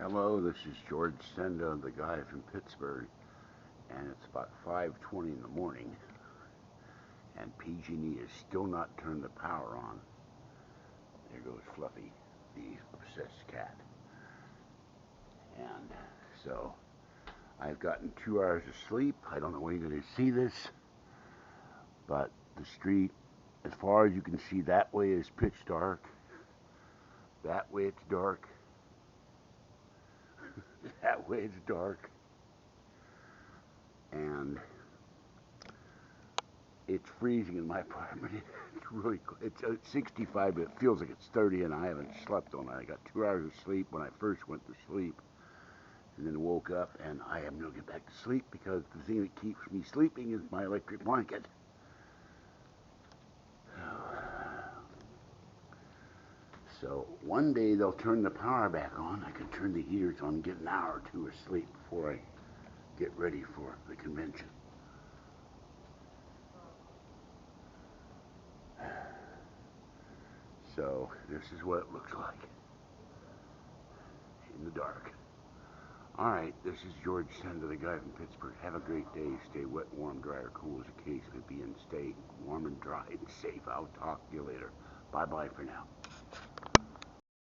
Hello, this is George Senda, the guy from Pittsburgh, and it's about 5:20 in the morning, and PG&E has still not turned the power on. There goes Fluffy, the obsessed cat. And so I've gotten 2 hours of sleep. I don't know when you're going to see this, but the street, as far as you can see, that way is pitch dark. That way it's dark. That way it's dark. And it's freezing in my apartment. It's really cold. It's 65, but it feels like it's 30, and I haven't slept all night. I got 2 hours of sleep when I first went to sleep, and then woke up, and I am going to get back to sleep because the thing that keeps me sleeping is my electric blanket. So one day they'll turn the power back on. I can turn the heaters on and get an hour or two of sleep before I get ready for the convention. So this is what it looks like in the dark. All right, this is George Senda, the guy from Pittsburgh. Have a great day. Stay wet, warm, dry, or cool as the case may be, and stay warm and dry and safe. I'll talk to you later. Bye-bye for now.